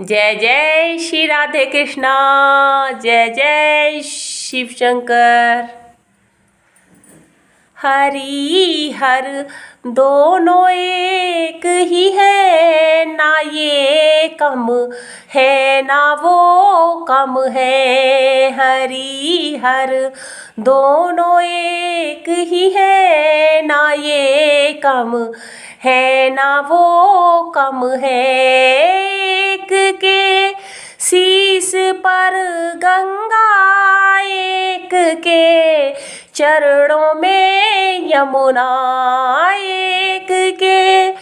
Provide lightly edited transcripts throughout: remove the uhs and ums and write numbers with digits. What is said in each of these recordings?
जय जय श्री राधे कृष्णा। जय जय शिव शंकर। हरि हर दोनों एक ही है, ना ये कम है ना वो कम है। हरि हर दोनों एक ही है, ना ये कम है ना वो कम है। एक के शीश पर गंगा, एक के चरणों में यमुना। एक के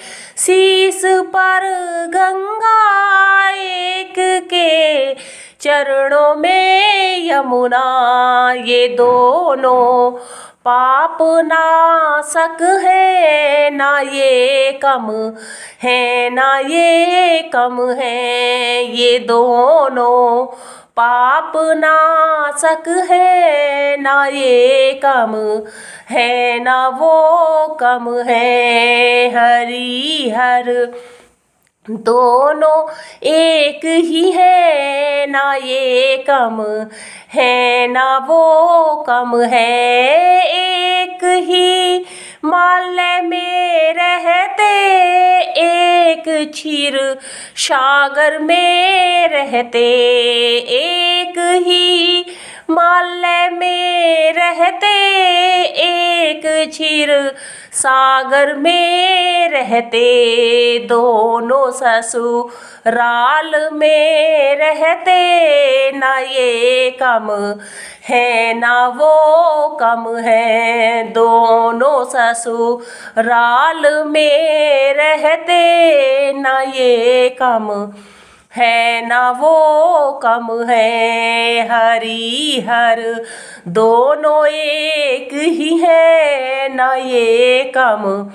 शीश पर गंगा, एक के चरणों में यमुना। ये दोनों पाप नाशक है, ना ये कम है ना ये कम है। ये दोनों पाप नाशक है, ना ये कम है ना वो कम है। हरि हर दोनों एक ही है, ना ये कम है ना वो कम है। एक ही माल्य में रहते, एक क्षीर सागर में रहते। एक ही माल्य में रहते, एक क्षीर सागर में रहते। दोनों ससुराल में रहते, ना ये कम है ना वो कम है। दोनों ससुराल में रहते, ना ये कम है ना वो कम है। हरि हर दोनों एक ही है, ना ये कम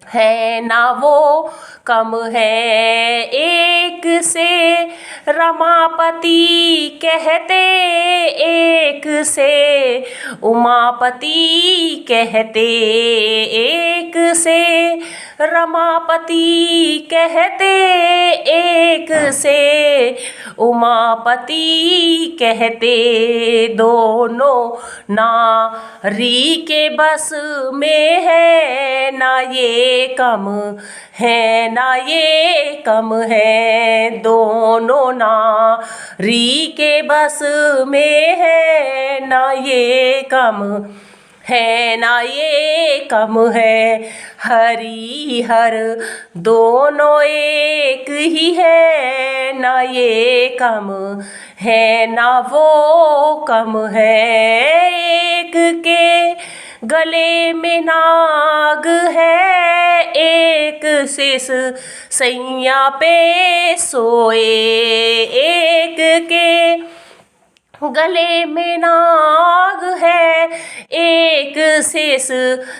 है ना वो कम है। एक से रमापति कहते, एक से उमापति कहते। एक से रमापति कहते, एक से उमापति कहते। दोनों नारी के बस में है, ना ये कम है ना ये कम है। दोनों नारी के बस में है, ना ये कम है ना ये कम है। हरि हर दोनों एक ही है, ना ये कम है ना वो कम है। एक के गले में नाग है, एक शेष सैया पे सोए। एक के गले में नाग है, एक शेष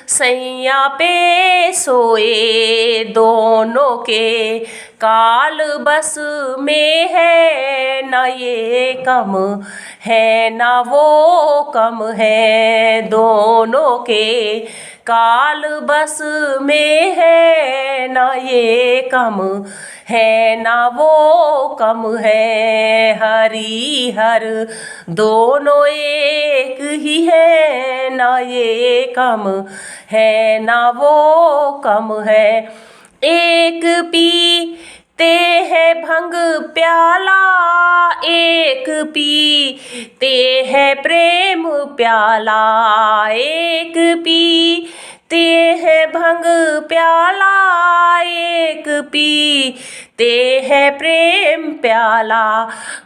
सैया पे सोए। दोनों के काल बस में है, ना ये कम है ना वो कम है। दोनों के काल बस में है, ना ये कम है ना वो कम है। हरि हर दोनों एक ही है, ना ये कम है ना वो कम है। एक पीते हैं भंग प्याला, एक पीते हैं प्रेम प्याला। एक पीते हैं भंग प्याला, एक पीते हैं प्रेम प्याला।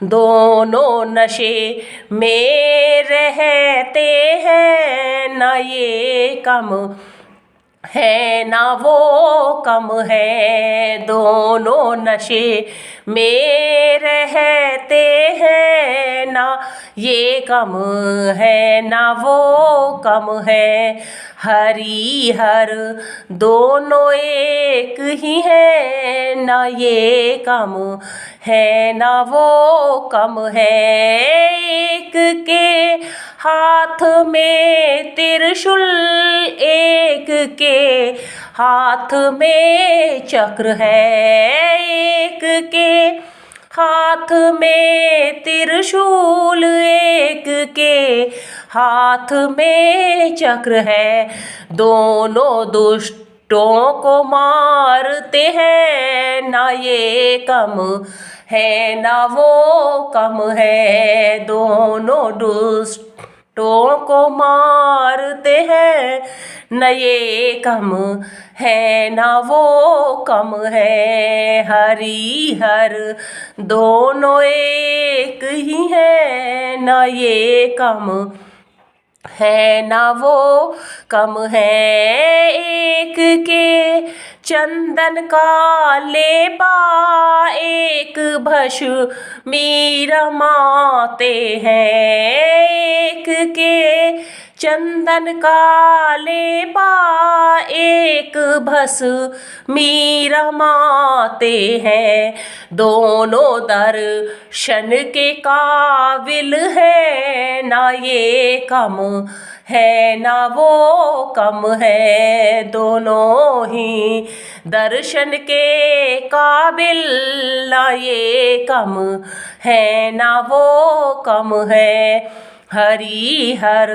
दोनों नशे में रहते हैं, ना ये कम है ना वो कम है। दोनों नशे में रहते हैं, ना ये कम है ना वो कम है। हरि हर दोनों एक ही है, ना ये कम है ना वो कम है। एक के हाथ में त्रिशूल, एक के हाथ में चक्र है। एक के हाथ में त्रिशूल एक के हाथ में चक्र है, दोनों दुष्टों को मारते हैं, ना ये कम है ना वो कम है, दोनों दुष्टों को मारते हैं, न ये कम है ना वो कम है। हरि हर दोनों एक ही है, न ये कम है ना वो कम है। एक के चंदन का लेपा एक भस्मी रमाते हैं, एक के चंदन का लेपा एक भस्मी रमाते हैं, दोनों दर्शन के काबिल है, ना ये कम है ना वो कम है, दोनों ही दर्शन के काबिल, ना ये कम है ना वो कम है। हरि हर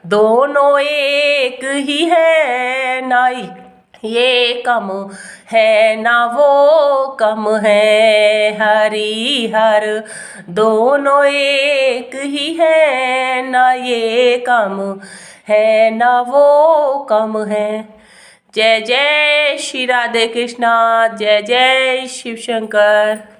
दोनों एक ही है, ना ये कम है ना वो कम है। हरि हर दोनों एक ही है, ना ये कम है ना वो कम है। जय जय श्री राधे कृष्णा, जय जय शिव शंकर।